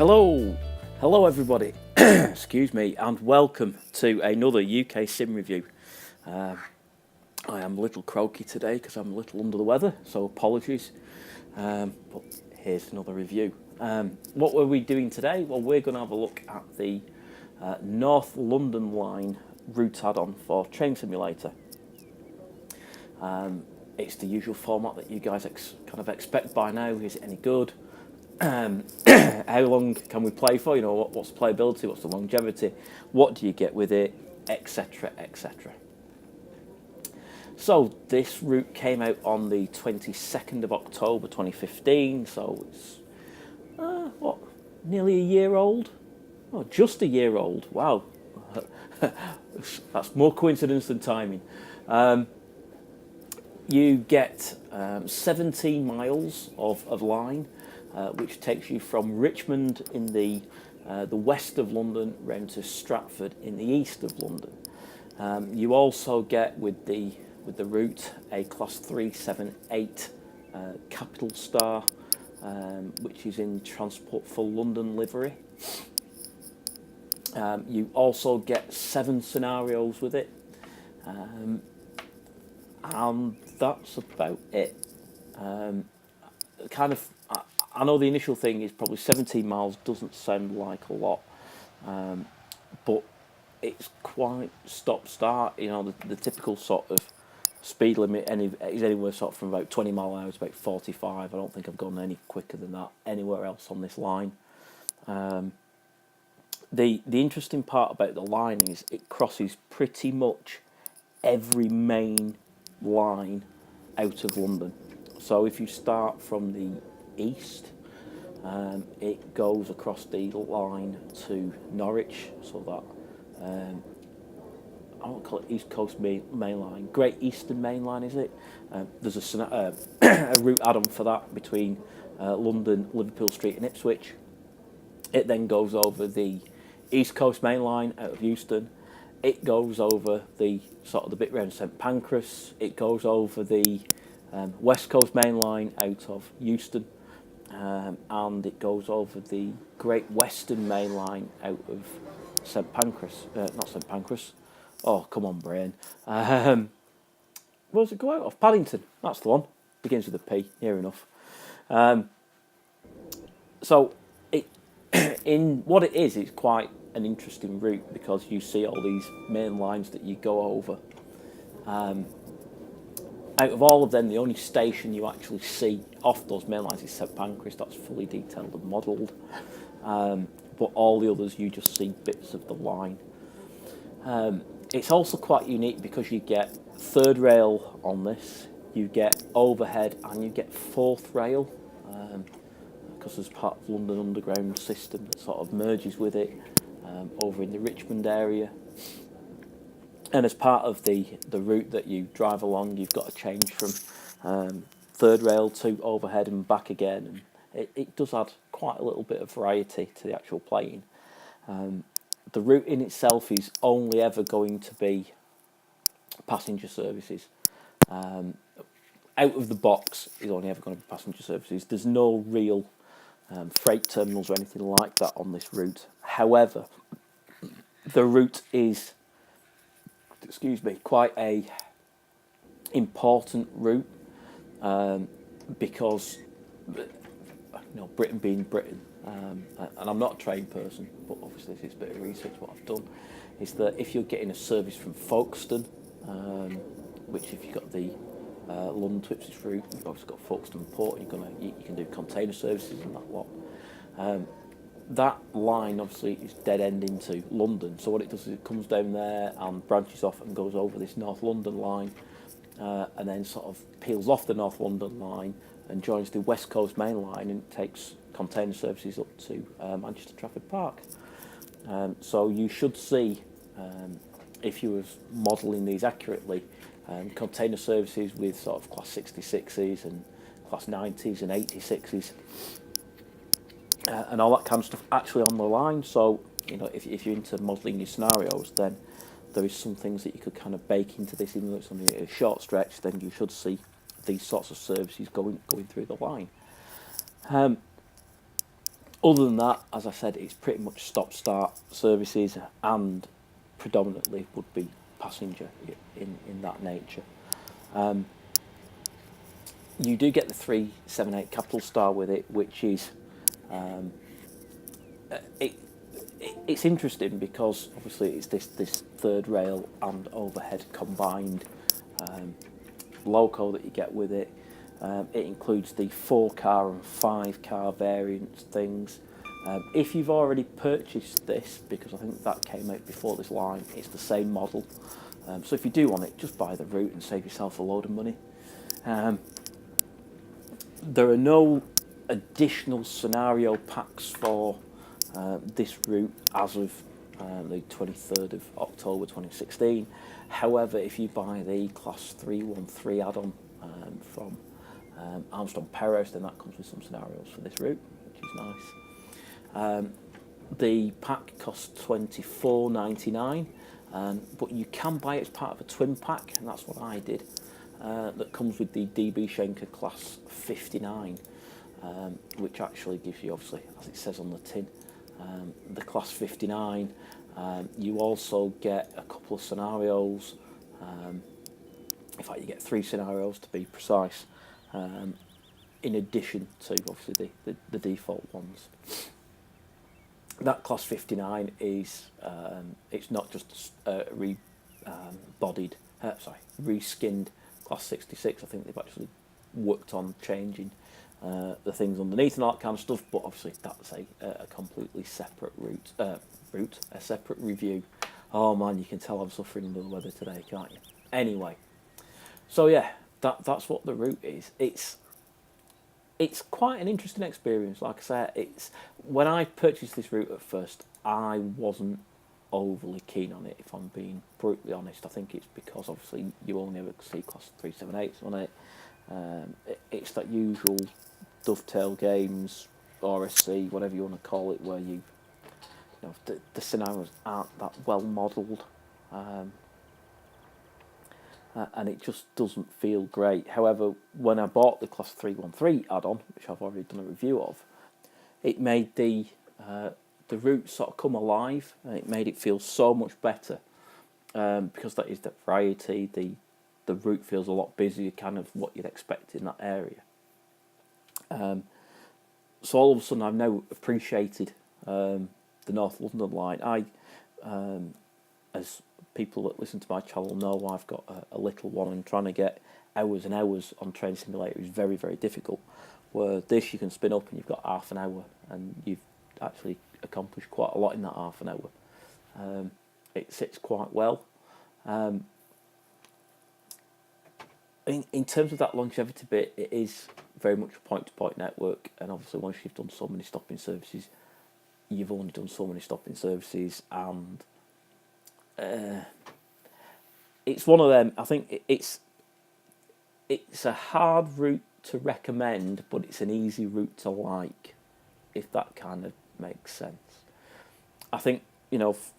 Hello everybody, excuse me, and welcome to another UK sim review. I am a little croaky today because I'm a little under the weather, so apologies, but here's another review. What were we doing today? Well, we're going to have a look at the North London Line route add-on for Train Simulator. It's the usual format that you guys kind of expect by now. Is it any good? How long can we play for? You know, what's the playability? What's the longevity? What do you get with it? Etc. etc. So this route came out on the 22nd of October 2015. So it's nearly a year old? Oh, just a year old. Wow, that's more coincidence than timing. You get 17 miles of line. Which takes you from Richmond in the west of London round to Stratford in the east of London. You also get with the route a Class 378 Capital Star, which is in Transport for London livery. You also get 7 scenarios with it, and that's about it. I know the initial thing is probably 17 miles doesn't sound like a lot, but it's quite stop-start. You know, the typical sort of speed limit is anywhere sort of from about 20 mile an hour to about 45. I don't think I've gone any quicker than that anywhere else on this line. The interesting part about the line is it crosses pretty much every main line out of London. So if you start from the east, it goes across the line to Norwich, so that I won't call it East Coast Main Line, Great Eastern Main Line, is it? There's a route add-on for that between London, Liverpool Street and Ipswich. It then goes over the East Coast Main Line out of Euston. It goes over the sort of the bit around St Pancras. It goes over the West Coast Main Line out of Euston, and it goes over the Great Western Main Line out of St Pancras. Not St Pancras. Oh, come on, brain. Where does it go out of? Paddington. That's the one. Begins with a P. Near enough. So, in what it is, it's quite an interesting route because you see all these main lines that you go over. Out of all of them, the only station you actually see off those main lines is St Pancras. That's fully detailed and modelled. But all the others, you just see bits of the line. It's also quite unique because you get third rail on this, you get overhead, and you get fourth rail. Because there's part of London Underground system that sort of merges with it over in the Richmond area. And as part of the route that you drive along, you've got to change from third rail to overhead and back again. And it does add quite a little bit of variety to the actual playing. The route in itself is only ever going to be passenger services. Out of the box is only ever going to be passenger services. There's no real freight terminals or anything like that on this route. However, the route is, quite a important route because, Britain being Britain, and I'm not a trained person, but obviously this is a bit of research what I've done, is that if you're getting a service from Folkestone, which if you've got the London to Ipswich route, you've obviously got Folkestone Port, you can do container services and that lot. That line obviously is dead end into London, so what it does is it comes down there and branches off and goes over this North London line, and then sort of peels off the North London line and joins the West Coast Main Line and takes container services up to Manchester Trafford Park. So you should see, if you were modelling these accurately, container services with sort of Class 66s and Class 90s and 86s. And all that kind of stuff actually on the line. So, if you're into modelling your scenarios, then there is some things that you could kind of bake into this. Even though it's only a short stretch, then you should see these sorts of services going through the line. Other than that, as I said, it's pretty much stop-start services and predominantly would be passenger in that nature. You do get the 378 Capital Star with it, which is it, it's interesting because obviously it's this third rail and overhead combined loco that you get with it. It includes the 4-car and 5-car variants things. If you've already purchased this, because I think that came out before this line, it's the same model. So if you do want it, just buy the route and save yourself a load of money. There are no additional scenario packs for this route as of the 23rd of October 2016. However, if you buy the Class 313 add-on from Armstrong Powerhouse, then that comes with some scenarios for this route, which is nice. The pack costs $24.99, but you can buy it as part of a twin pack, and that's what I did. That comes with the DB Schenker Class 59, which actually gives you, obviously, as it says on the tin, the Class 59. You also get a couple of scenarios. In fact, you get 3 scenarios to be precise, in addition to obviously the default ones. That Class 59 is it's not just reskinned Class 66. I think they've actually worked on changing the things underneath and all that kind of stuff, but obviously that's a completely separate a separate review. Oh man, you can tell I'm suffering under the weather today, can't you? Anyway, so yeah, that's what the route is. It's quite an interesting experience. Like I said, when I purchased this route at first, I wasn't overly keen on it, if I'm being brutally honest. I think it's because obviously you only ever see Class 378s on it. It's that usual Dovetail Games, RSC, whatever you want to call it, where you know the scenarios aren't that well modelled, and it just doesn't feel great. However, when I bought the Class 313 add-on, which I've already done a review of, it made the route sort of come alive, and it made it feel so much better, because that is the variety. The route feels a lot busier, kind of what you'd expect in that area. So all of a sudden I've now appreciated the North London line. As people that listen to my channel know, I've got a little one, and trying to get hours and hours on Train Simulator is very, very difficult. Where this you can spin up and you've got half an hour, and you've actually accomplished quite a lot in that half an hour. It sits quite well. In terms of that longevity bit, it is very much a point-to-point network, and obviously once you've done so many stopping services, you've only done so many stopping services, and it's one of them. I think it's a hard route to recommend, but it's an easy route to like, if that kind of makes sense. I think,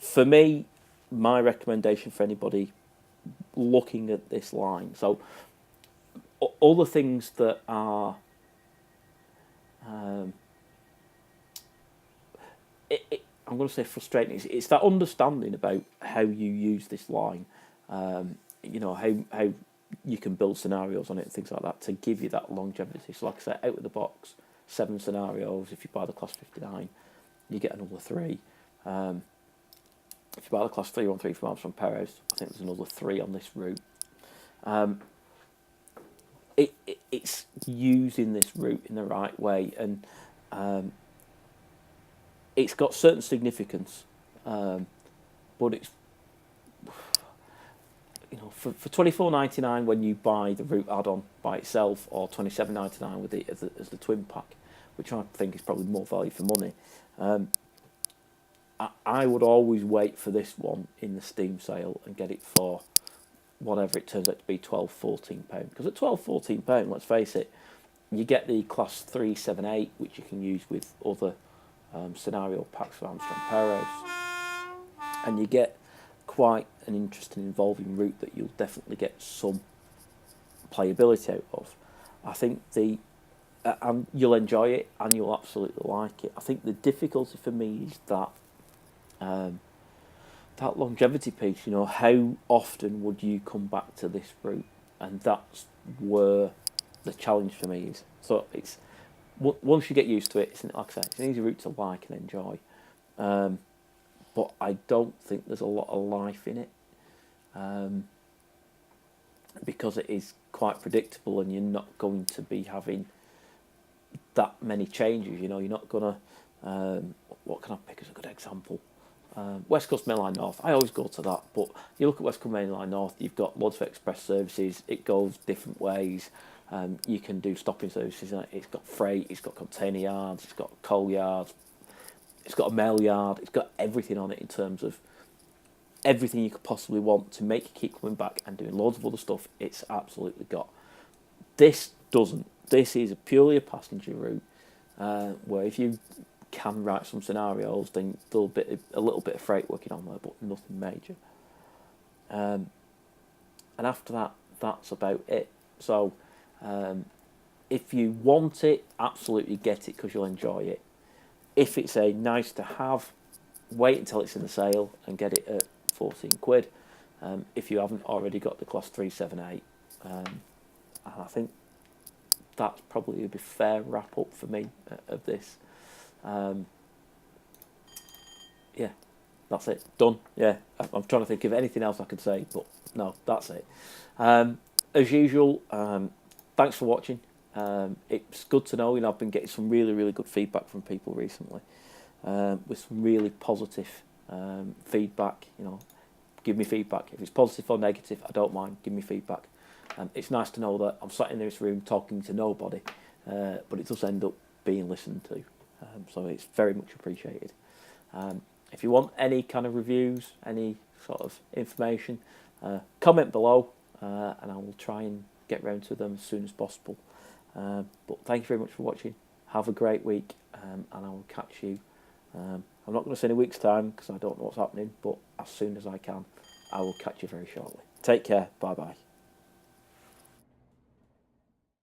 for me, my recommendation for anybody looking at this line, so all the things that are I'm going to say frustrating. It's that understanding about how you use this line, how you can build scenarios on it and things like that to give you that longevity. So like I said, out of the box, 7 scenarios. If you buy the Class 59, you get another 3. If you buy the Class 313 from Armstrong Powerhouse, I think there's another 3 on this route. It's using this route in the right way, and it's got certain significance, but it's for $24.99 when you buy the route add-on by itself, or $27.99 with it as the twin pack, which I think is probably more value for money. I would always wait for this one in the Steam sale and get it for whatever it turns out to be, £12-14. Because at £12-14, let's face it, you get the Class 378, which you can use with other scenario packs for Armstrong Powerhouse, and you get quite an interesting, involving route that you'll definitely get some playability out of. I think the and you'll enjoy it, and you'll absolutely like it. I think the difficulty for me is that that longevity piece. You know, how often would you come back to this route? And that's where the challenge for me is. So it's once you get used to it, it's like I say, it's an easy route to like and enjoy. But I don't think there's a lot of life in it, because it is quite predictable, and you're not going to be having that many changes. You know, you're not gonna. What can I pick as a good example? West Coast Mainline North. I always go to that, but you look at West Coast Mainline North. You've got loads of express services. It goes different ways. You can do stopping services. It's got freight. It's got container yards. It's got coal yards. It's got a mail yard. It's got everything on it in terms of everything you could possibly want to make you keep coming back and doing loads of other stuff. It's absolutely got. This doesn't. This is purely a passenger route, where if you can write some scenarios, then a little bit of freight working on there, but nothing major. And after that, that's about it. So, if you want it, absolutely get it because you'll enjoy it. If it's a nice to have, wait until it's in the sale and get it at 14 quid. If you haven't already got the Class 378, and I think that's probably a fair wrap up for me of this. Yeah, that's it. Done. Yeah, I'm trying to think of anything else I could say, but no, that's it. As usual, thanks for watching. It's good to know, I've been getting some really, really good feedback from people recently, with some really positive feedback. Give me feedback. If it's positive or negative, I don't mind. Give me feedback. It's nice to know that I'm sat in this room talking to nobody, but it does end up being listened to. So it's very much appreciated. If you want any kind of reviews, any sort of information, comment below, and I will try and get round to them as soon as possible. But thank you very much for watching. Have a great week, and I will catch you. I'm not going to say in a week's time because I don't know what's happening, but as soon as I can, I will catch you very shortly. Take care. Bye-bye.